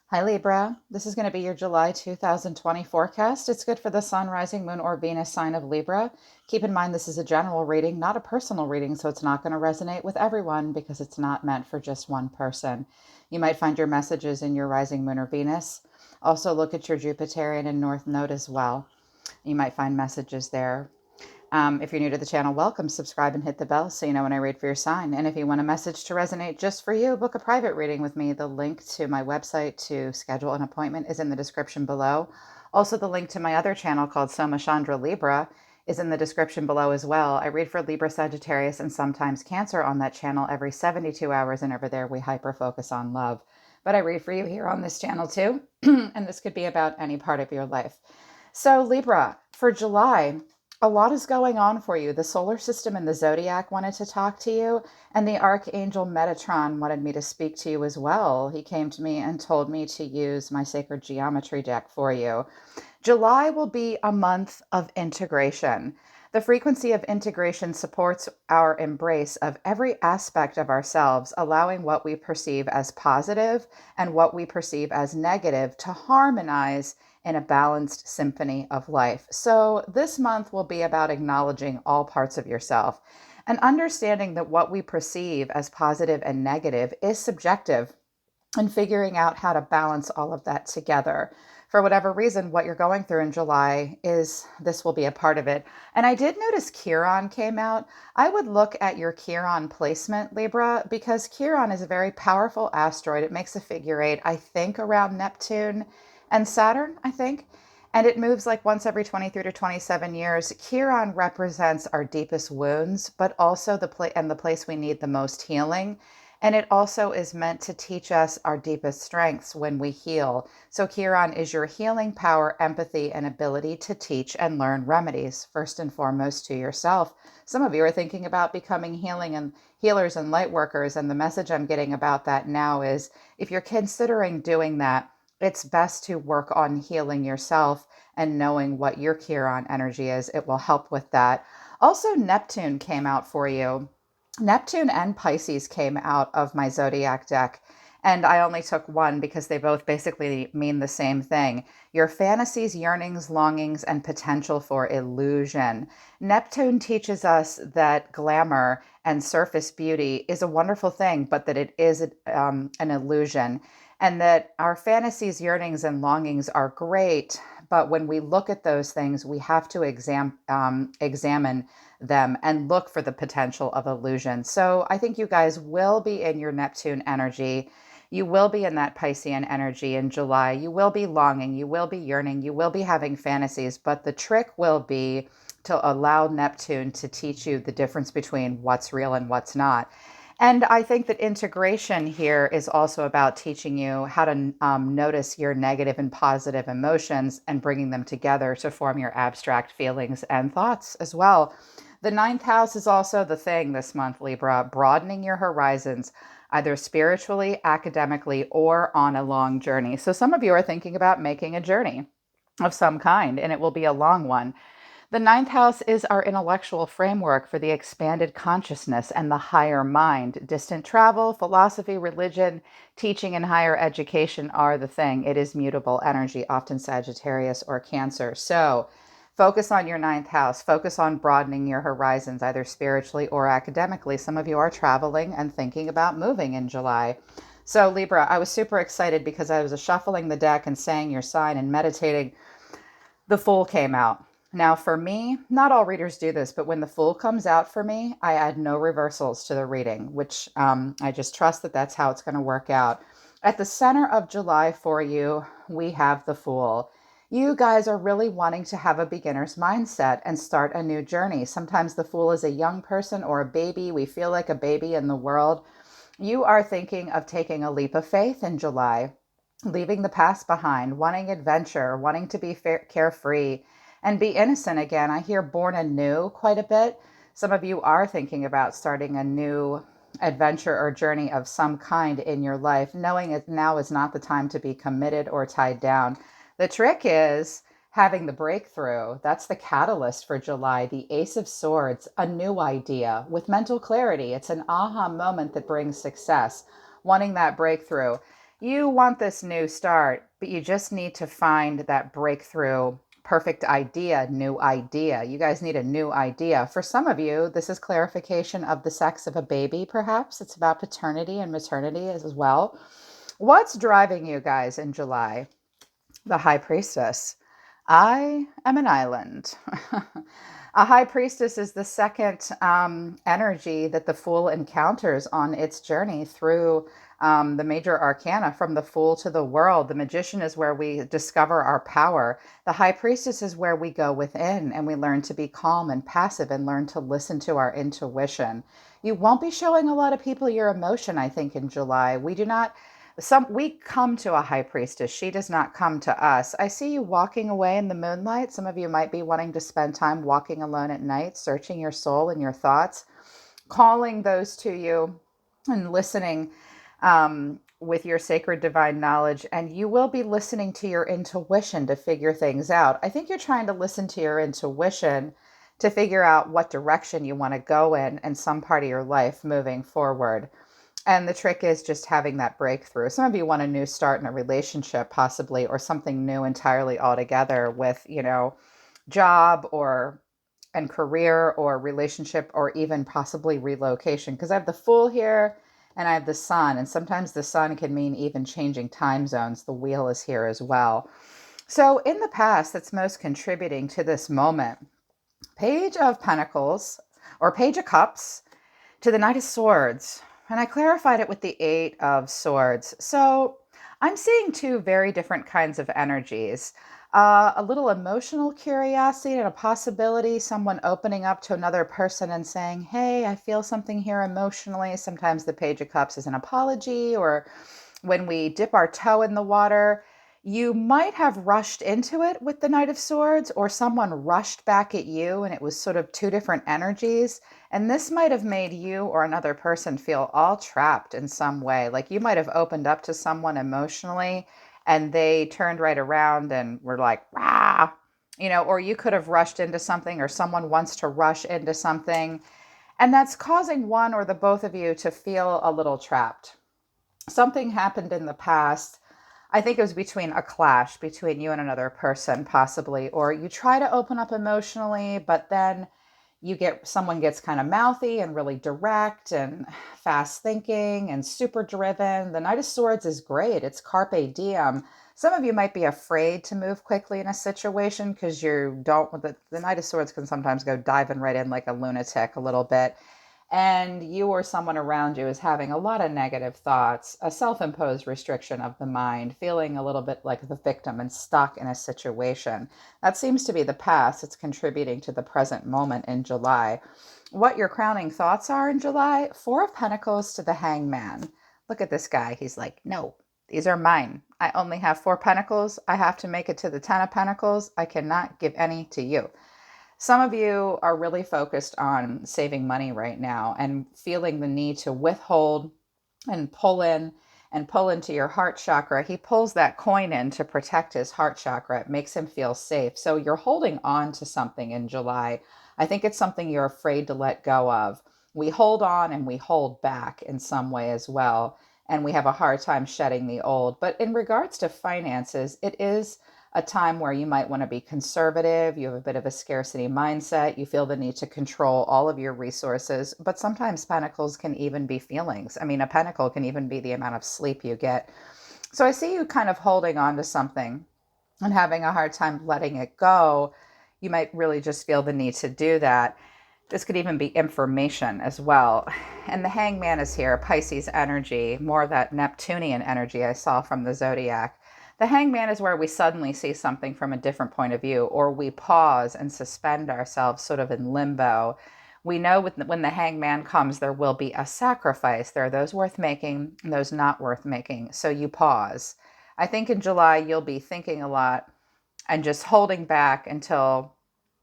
Hi Libra, this is going to be your July 2020 forecast. It's good for the Sun, Rising, Moon, or Venus sign of Libra. Keep in mind this is a general reading, not a personal reading, so it's not going to resonate with everyone because it's not meant for just one person. You might find your messages in your Rising, Moon, or Venus. Also look at your Jupiterian and North Node as well. You might find messages there. If you're new to the channel, welcome, subscribe, and hit the bell so you know when I read for your sign. And if you want a message to resonate just for you, book a private reading with me. The link to my website to schedule an appointment is in the description below. Also, the link to my other channel called Soma, Chandra, Libra is in the description below as well. I read for Libra, Sagittarius, and sometimes Cancer on that channel every 72 hours, and over there we hyper focus on love. But I read for you here on this channel too, and this could be about any part of your life. So Libra, for July, a lot is going on for you. The solar system and the zodiac wanted to talk to you, and the archangel Metatron wanted me to speak to you as well. He came to me and told me to use my sacred geometry deck for you. July will be a month of integration. The frequency of integration supports our embrace of every aspect of ourselves, allowing what we perceive as positive and what we perceive as negative to harmonize in a balanced symphony of life. So this month will be about acknowledging all parts of yourself and understanding that what we perceive as positive and negative is subjective, and figuring out how to balance all of that together. For whatever reason, what you're going through in July is this will be a part of it. And I did notice Chiron came out. I would look at your Chiron placement, Libra, because Chiron is a very powerful asteroid. It makes a figure eight, I think, around Neptune and Saturn, I think. And it moves like once every 23 to 27 years. Chiron represents our deepest wounds, but also the place we need the most healing. And it also is meant to teach us our deepest strengths when we heal. So Chiron is your healing power, empathy, and ability to teach and learn remedies, first and foremost to yourself. Some of you are thinking about becoming healers and light workers. And the message I'm getting about that now is if you're considering doing that, it's best to work on healing yourself and knowing what your Chiron energy is. It will help with that. Also, Neptune came out for you. Neptune and Pisces came out of my zodiac deck, and I only took one because they both basically mean the same thing. Your fantasies, yearnings, longings, and potential for illusion. Neptune teaches us that glamour and surface beauty is a wonderful thing, but that it is an illusion, and that our fantasies, yearnings, and longings are great. But when we look at those things, we have to examine them and look for the potential of illusion. So I think you guys will be in your Neptune energy. You will be in that Piscean energy in July. You will be longing. You will be yearning. You will be having fantasies. But the trick will be to allow Neptune to teach you the difference between what's real and what's not. And I think that integration here is also about teaching you how to notice your negative and positive emotions and bringing them together to form your abstract feelings and thoughts as well. The ninth house is also the thing this month, Libra, broadening your horizons, either spiritually, academically, or on a long journey. So some of you are thinking about making a journey of some kind, and it will be a long one. The ninth house is our intellectual framework for the expanded consciousness and the higher mind. Distant travel, philosophy, religion, teaching, and higher education are the thing. It is mutable energy, often Sagittarius or Cancer. So focus on your ninth house. Focus on broadening your horizons, either spiritually or academically. Some of you are traveling and thinking about moving in July. So Libra, I was super excited because I was shuffling the deck and saying your sign and meditating. The Fool came out. Now, for me, not all readers do this, but when the Fool comes out for me, I add no reversals to the reading, which I just trust that that's how it's going to work out. At the center of July for you, we have the Fool. You guys are really wanting to have a beginner's mindset and start a new journey. Sometimes the Fool is a young person or a baby. We feel like a baby in the world. You are thinking of taking a leap of faith in July, leaving the past behind, wanting adventure, wanting to be carefree, and be innocent again. I hear born anew quite a bit. Some of you are thinking about starting a new adventure or journey of some kind in your life, knowing that now is not the time to be committed or tied down. The trick is having the breakthrough. That's the catalyst for July. The Ace of Swords, a new idea with mental clarity. It's an aha moment that brings success, wanting that breakthrough. You want this new start, but you just need to find that breakthrough, perfect idea, new idea. You guys need a new idea. For some of you, this is clarification of the sex of a baby, perhaps. It's about paternity and maternity as well. What's driving you guys in July? The High Priestess. I am an island. A High Priestess is the second energy that the Fool encounters on its journey through the major arcana, from the Fool to the World. The Magician is where we discover our power. The High Priestess is where we go within and we learn to be calm and passive and learn to listen to our intuition. You won't be showing a lot of people your emotion, I think, in July. We come to a high priestess. She does not come to us. I see you walking away in the moonlight. Some of you might be wanting to spend time walking alone at night, searching your soul and your thoughts, calling those to you and listening with your sacred divine knowledge. And you will be listening to your intuition to figure things out. I think you're trying to listen to your intuition to figure out what direction you want to go in some part of your life moving forward. And the trick is just having that breakthrough. Some of you want a new start in a relationship, possibly, or something new entirely altogether with, job or and career or relationship or even possibly relocation. Because I have the Fool here and I have the Sun. And sometimes the Sun can mean even changing time zones. The Wheel is here as well. So in the past, that's most contributing to this moment. Page of Pentacles or Page of Cups to the Knight of Swords. And I clarified it with the Eight of Swords. So I'm seeing two very different kinds of energies. A little emotional curiosity and a possibility, someone opening up to another person and saying, hey, I feel something here emotionally. Sometimes the Page of Cups is an apology, or when we dip our toe in the water, you might have rushed into it with the Knight of Swords, or someone rushed back at you and it was sort of two different energies. And this might have made you or another person feel all trapped in some way. Like you might have opened up to someone emotionally and they turned right around and were like, rah, or you could have rushed into something, or someone wants to rush into something. And that's causing one or the both of you to feel a little trapped. Something happened in the past. I think it was between a clash between you and another person, possibly, or you try to open up emotionally, but then someone gets kind of mouthy and really direct and fast thinking and super driven. The Knight of Swords is great. It's carpe diem. Some of you might be afraid to move quickly in a situation because the Knight of Swords can sometimes go diving right in like a lunatic a little bit. And you or someone around you is having a lot of negative thoughts, a self-imposed restriction of the mind, feeling a little bit like the victim and stuck in a situation. That seems to be the past. It's contributing to the present moment in July. What your crowning thoughts are in July? Four of Pentacles to the Hangman. Look at this guy. He's like, no, these are mine. I only have 4 Pentacles. I have to make it to the 10 of Pentacles. I cannot give any to you. Some of you are really focused on saving money right now and feeling the need to withhold and pull into your heart chakra. He pulls that coin in to protect his heart chakra. It makes him feel safe. So you're holding on to something in July. I think it's something you're afraid to let go of. We hold on and we hold back in some way as well. And we have a hard time shedding the old. But in regards to finances, it is a time where you might want to be conservative. You have a bit of a scarcity mindset. You feel the need to control all of your resources. But sometimes pentacles can even be feelings. I mean, a pentacle can even be the amount of sleep you get. So I see you kind of holding on to something and having a hard time letting it go. You might really just feel the need to do that. This could even be information as well. And the Hangman is here, Pisces energy, more of that Neptunian energy I saw from the zodiac. The Hangman is where we suddenly see something from a different point of view, or we pause and suspend ourselves sort of in limbo. We know when the Hangman comes, there will be a sacrifice. There are those worth making and those not worth making. So you pause. I think in July, you'll be thinking a lot and just holding back until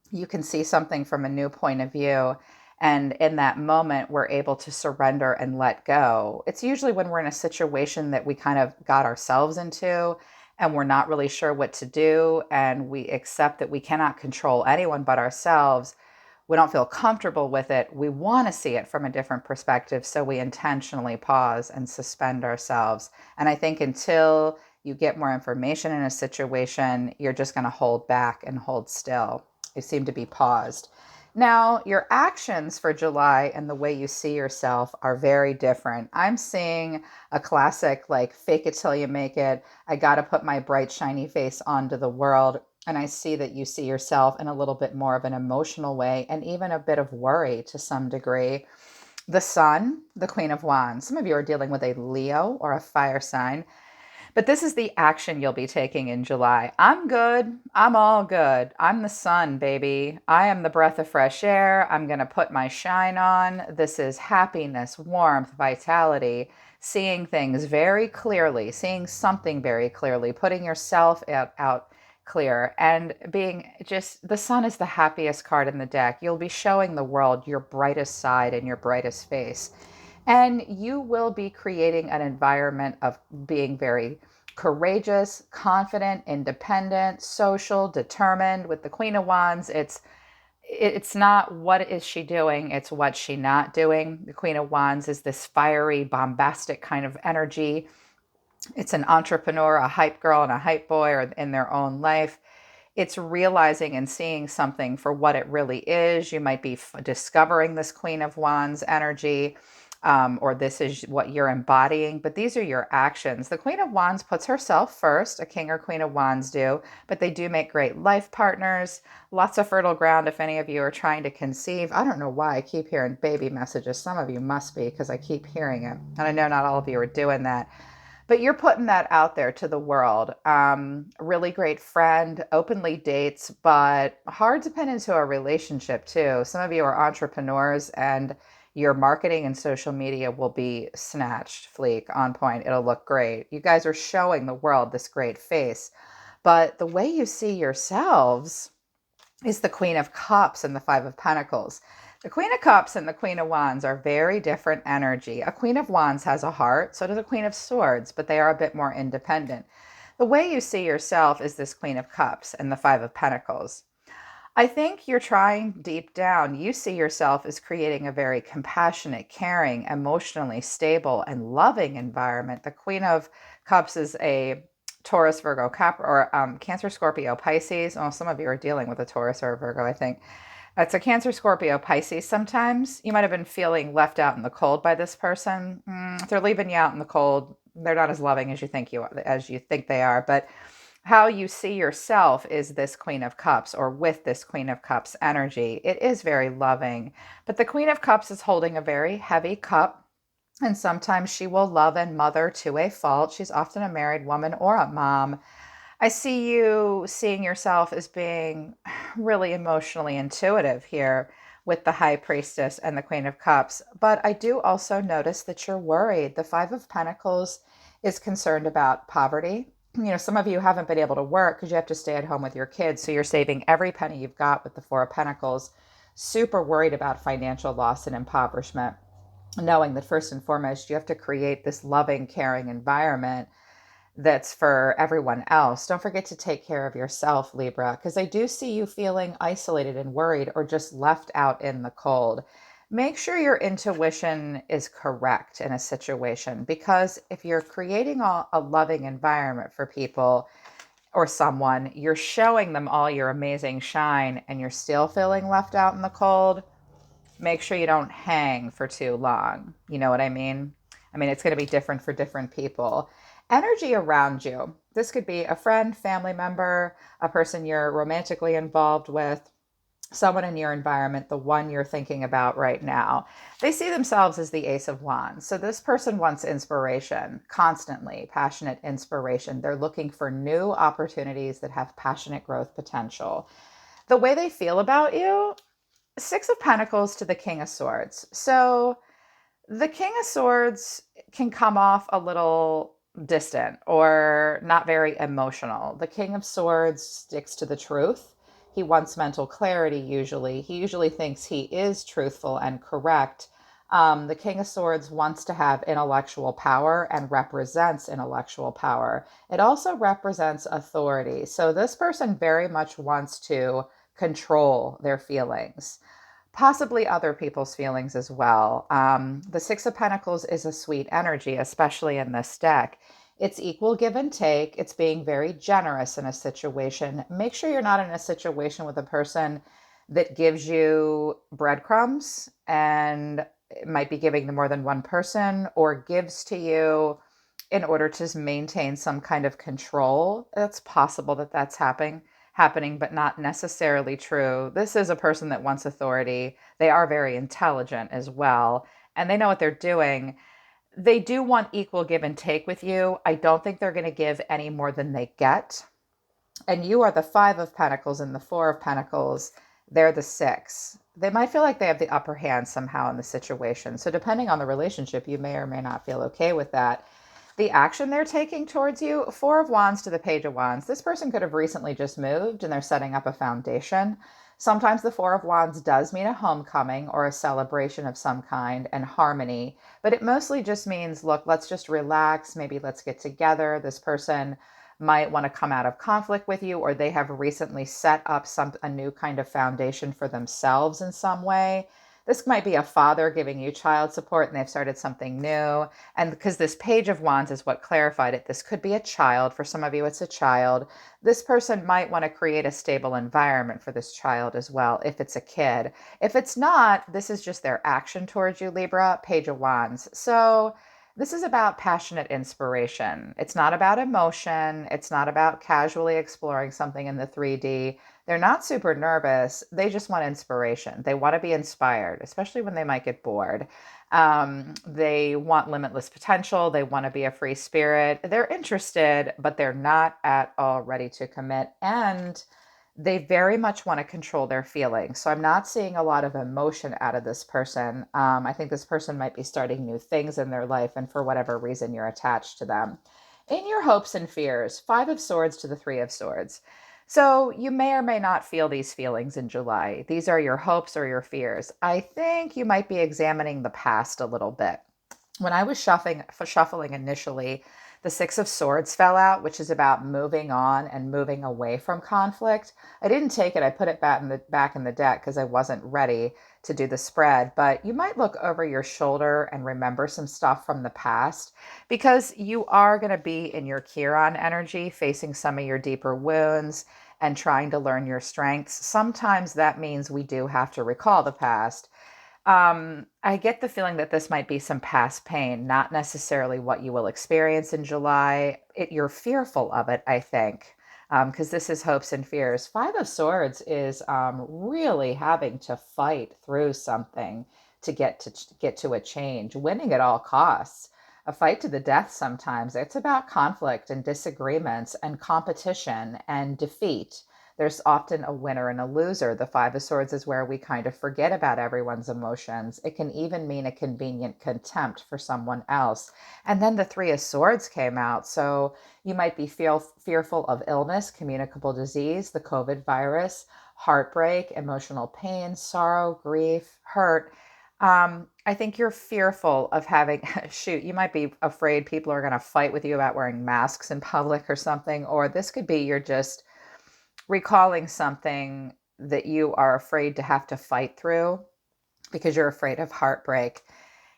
you can see something from a new point of view. And in that moment, we're able to surrender and let go. It's usually when we're in a situation that we kind of got ourselves into and we're not really sure what to do, and we accept that we cannot control anyone but ourselves. we don't feel comfortable with it. We want to see it from a different perspective. So we intentionally pause and suspend ourselves. And I think until you get more information in a situation, you're just going to hold back and hold still. You seem to be paused. Now, your actions for July and the way you see yourself are very different. I'm seeing a classic like fake it till you make it. I got to put my bright, shiny face onto the world. And I see that you see yourself in a little bit more of an emotional way and even a bit of worry to some degree. The sun, the Queen of Wands. Some of you are dealing with a Leo or a fire sign. But this is the action you'll be taking in July. I'm good. I'm all good. I'm the sun, baby. I am the breath of fresh air. I'm going to put my shine on. This is happiness, warmth, vitality, seeing things very clearly, seeing something very clearly, putting yourself out clear, and being just the sun is the happiest card in the deck. You'll be showing the world your brightest side and your brightest face. And you will be creating an environment of being very courageous, confident, independent, social, determined. With the Queen of Wands, it's not what is she doing, it's what she not doing. The Queen of Wands is this fiery, bombastic kind of energy. It's an entrepreneur, a hype girl, and a hype boy or in their own life. It's realizing and seeing something for what it really is. You might be discovering this Queen of Wands energy, or this is what you're embodying, but these are your actions. The Queen of Wands puts herself first, a King or Queen of Wands do, but they do make great life partners, lots of fertile ground if any of you are trying to conceive. I don't know why I keep hearing baby messages. Some of you must be, because I keep hearing it. And I know not all of you are doing that. But you're putting that out there to the world. Really great friend, openly dates, but hard to pin into a relationship too. Some of you are entrepreneurs and your marketing and social media will be snatched, fleek, on point. It'll look great. You guys are showing the world this great face. But the way you see yourselves is the Queen of Cups and the Five of Pentacles. The Queen of Cups and the Queen of Wands are very different energy. A Queen of Wands has a heart, so does a Queen of Swords, but they are a bit more independent. The way you see yourself is this Queen of Cups and the Five of Pentacles. I think you're trying deep down, you see yourself as creating a very compassionate, caring, emotionally stable, and loving environment. The Queen of Cups is a Taurus, Virgo, Cap, or Cancer, Scorpio, Pisces. Oh, some of you are dealing with a Taurus or a Virgo, I think. It's a Cancer, Scorpio, Pisces sometimes. You might have been feeling left out in the cold by this person. If they're leaving you out in the cold, they're not as loving as you think they are. But how you see yourself is this Queen of Cups, or with this Queen of Cups energy. It is very loving. But the Queen of Cups is holding a very heavy cup, and sometimes she will love and mother to a fault. She's often a married woman or a mom. I see you seeing yourself as being really emotionally intuitive here with the High Priestess and the Queen of Cups. But I do also notice that you're worried. The Five of Pentacles is concerned about poverty. Some of you haven't been able to work because you have to stay at home with your kids. So you're saving every penny you've got with the Four of Pentacles. Super worried about financial loss and impoverishment, knowing that first and foremost, you have to create this loving, caring environment that's for everyone else. Don't forget to take care of yourself, Libra, because I do see you feeling isolated and worried or just left out in the cold. Make sure your intuition is correct in a situation, because if you're creating a loving environment for people or someone, you're showing them all your amazing shine and you're still feeling left out in the cold, make sure you don't hang for too long. You know what I mean? It's going to be different for different people. Energy around you. This could be a friend, family member, a person you're romantically involved with, someone in your environment, the one you're thinking about right now. They see themselves as the Ace of Wands. So this person wants inspiration, constantly, passionate inspiration. They're looking for new opportunities that have passionate growth potential. The way they feel about you, Six of Pentacles to the King of Swords. So the King of Swords can come off a little distant or not very emotional. The King of Swords sticks to the truth. He wants mental clarity usually. He usually thinks he is truthful and correct. The King of Swords wants to have intellectual power and represents intellectual power. It also represents authority. So this person very much wants to control their feelings. Possibly other people's feelings as well. The Six of Pentacles is a sweet energy, especially in this deck. It's equal give and take. It's being very generous in a situation. Make sure you're not in a situation with a person that gives you breadcrumbs and it might be giving to more than one person, or gives to you in order to maintain some kind of control. It's possible that that's happening, but not necessarily true. This is a person that wants authority. They are very intelligent as well, and they know what they're doing. They do want equal give and take with you. I don't think they're going to give any more than they get. And you are the Five of Pentacles and the Four of Pentacles. They're the Six. They might feel like they have the upper hand somehow in the situation. So, depending on the relationship, you may or may not feel okay with that. The action they're taking towards you, Four of Wands to the Page of Wands. This person could have recently just moved and they're setting up a foundation. Sometimes the Four of Wands does mean a homecoming or a celebration of some kind and harmony, but it mostly just means, look, let's just relax. Maybe let's get together. This person might want to come out of conflict with you, or they have recently set up a new kind of foundation for themselves in some way. This might be a father giving you child support and they've started something new. And because this Page of Wands is what clarified it, this could be a child. For some of you, it's a child. This person might want to create a stable environment for this child as well, if it's a kid. If it's not, this is just their action towards you, Libra, Page of Wands. So this is about passionate inspiration. It's not about emotion. It's not about casually exploring something in the 3D. They're not super nervous. They just want inspiration. They want to be inspired, especially when they might get bored. They want limitless potential. They want to be a free spirit. They're interested, but they're not at all ready to commit. And they very much want to control their feelings. So I'm not seeing a lot of emotion out of this person. I think this person might be starting new things in their life, and for whatever reason, you're attached to them. In your hopes and fears, Five of Swords to the Three of Swords. So you may or may not feel these feelings in July. These are your hopes or your fears. I think you might be examining the past a little bit. When I was shuffling initially, the Six of Swords fell out, which is about moving on and moving away from conflict. I didn't take it. I put it back in the deck because I wasn't ready to do the spread. But you might look over your shoulder and remember some stuff from the past, because you are going to be in your Chiron energy, facing some of your deeper wounds and trying to learn your strengths. Sometimes that means we do have to recall the past. I get the feeling that this might be some past pain, not necessarily what you will experience in July. You're fearful of it, I think, because this is hopes and fears. Five of Swords is really having to fight through something to get to a change, winning at all costs. A fight to the death sometimes. It's about conflict and disagreements and competition and defeat. There's often a winner and a loser. The Five of Swords is where we kind of forget about everyone's emotions. It can even mean a convenient contempt for someone else. And then the Three of Swords came out. So you might be fearful of illness, communicable disease, the COVID virus, heartbreak, emotional pain, sorrow, grief, hurt. I think you're fearful of having, shoot, you might be afraid people are going to fight with you about wearing masks in public or something. Or this could be you're just recalling something that you are afraid to have to fight through because you're afraid of heartbreak.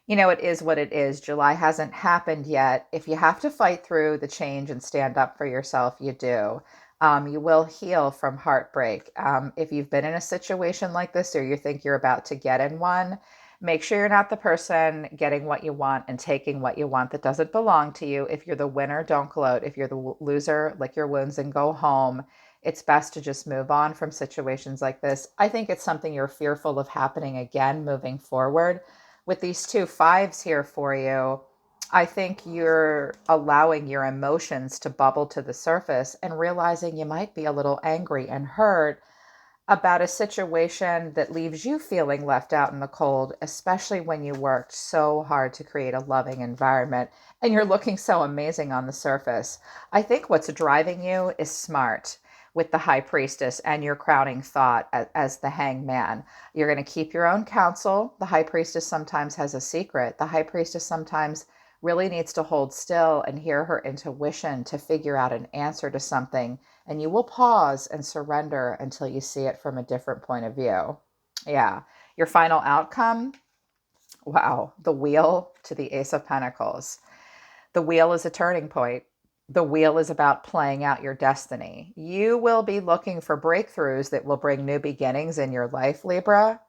It is what it is. July hasn't happened yet. If you have to fight through the change and stand up for yourself, you do. You will heal from heartbreak. If you've been in a situation like this, or you think you're about to get in one, make sure you're not the person getting what you want and taking what you want that doesn't belong to you. If you're the winner, don't gloat. If you're the loser, lick your wounds and go home. It's best to just move on from situations like this. I think it's something you're fearful of happening again moving forward. With these two fives here for you, I think you're allowing your emotions to bubble to the surface and realizing you might be a little angry and hurt about a situation that leaves you feeling left out in the cold, especially when you worked so hard to create a loving environment and you're looking so amazing on the surface. I think what's driving you is smart, with the High Priestess and your crowning thought as the Hangman. You're going to keep your own counsel. The High Priestess sometimes has a secret. The High Priestess sometimes really needs to hold still and hear her intuition to figure out an answer to something. And you will pause and surrender until you see it from a different point of view. Yeah. Your final outcome, wow, the Wheel to the Ace of Pentacles. The wheel is a turning point. The wheel is about playing out your destiny. You will be looking for breakthroughs that will bring new beginnings in your life, Libra.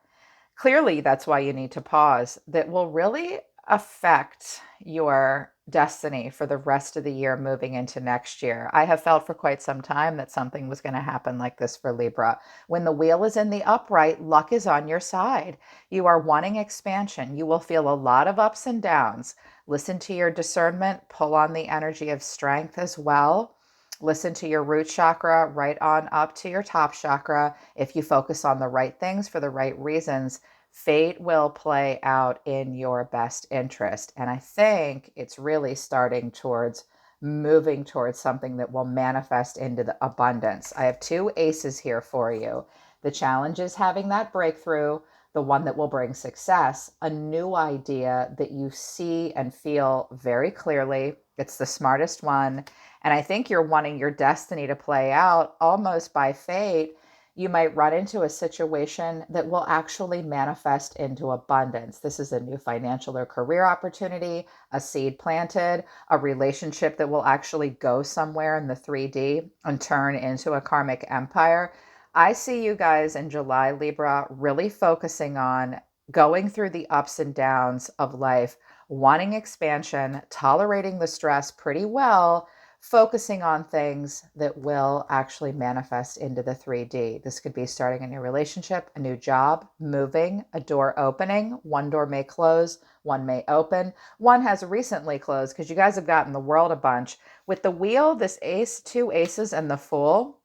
Clearly, that's why you need to pause. That will really affect your destiny for the rest of the year moving into next year. I have felt for quite some time that something was going to happen like this for Libra. When the wheel is in the upright, luck is on your side. You are wanting expansion. You will feel a lot of ups and downs. Listen to your discernment, pull on the energy of strength as well. Listen to your root chakra right on up to your top chakra. If you focus on the right things for the right reasons, fate will play out in your best interest. And I think it's really starting towards moving towards something that will manifest into the abundance. I have two aces here for you. The challenge is having that breakthrough, the one that will bring success, a new idea that you see and feel very clearly. It's the smartest one. And I think you're wanting your destiny to play out almost by fate. You might run into a situation that will actually manifest into abundance. This is a new financial or career opportunity, a seed planted, a relationship that will actually go somewhere in the 3D and turn into a karmic empire. I see you guys in July, Libra, really focusing on going through the ups and downs of life, wanting expansion, tolerating the stress pretty well, focusing on things that will actually manifest into the 3D. This could be starting a new relationship, a new job, moving, a door opening. One door may close, one may open. One has recently closed because you guys have gotten the world a bunch. With the wheel, this ace, two aces, and the fool,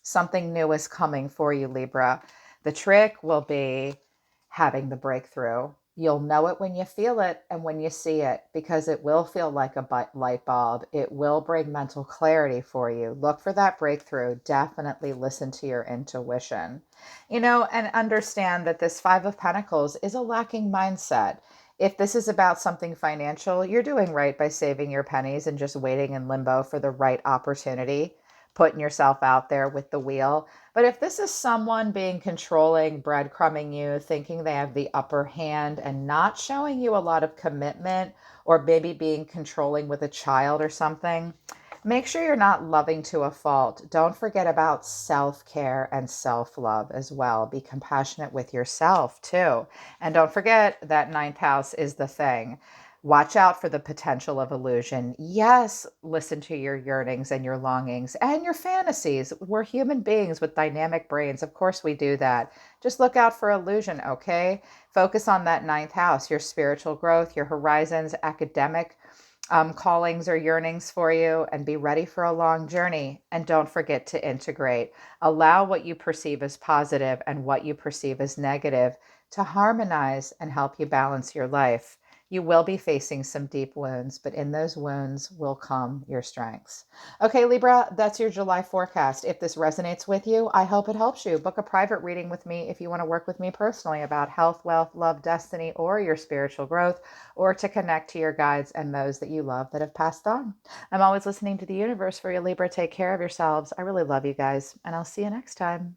something new is coming for you, Libra. The trick will be having the breakthrough. You'll know it when you feel it and when you see it, because it will feel like a light bulb. It will bring mental clarity for you. Look for that breakthrough. Definitely listen to your intuition, and understand that this Five of Pentacles is a lacking mindset. If this is about something financial, you're doing right by saving your pennies and just waiting in limbo for the right opportunity, putting yourself out there with the wheel. But if this is someone being controlling, breadcrumbing you, thinking they have the upper hand and not showing you a lot of commitment, or maybe being controlling with a child or something, make sure you're not loving to a fault. Don't forget about self-care and self-love as well. Be compassionate with yourself too. And don't forget that ninth house is the thing. Watch out for the potential of illusion. Yes, listen to your yearnings and your longings and your fantasies. We're human beings with dynamic brains. Of course we do that. Just look out for illusion, okay? Focus on that ninth house, your spiritual growth, your horizons, academic callings or yearnings for you, and be ready for a long journey. And don't forget to integrate. Allow what you perceive as positive and what you perceive as negative to harmonize and help you balance your life. You will be facing some deep wounds, but in those wounds will come your strengths. Okay, Libra, that's your July forecast. If this resonates with you, I hope it helps you. Book a private reading with me if you want to work with me personally about health, wealth, love, destiny, or your spiritual growth, or to connect to your guides and those that you love that have passed on. I'm always listening to the universe for you, Libra. Take care of yourselves. I really love you guys, and I'll see you next time.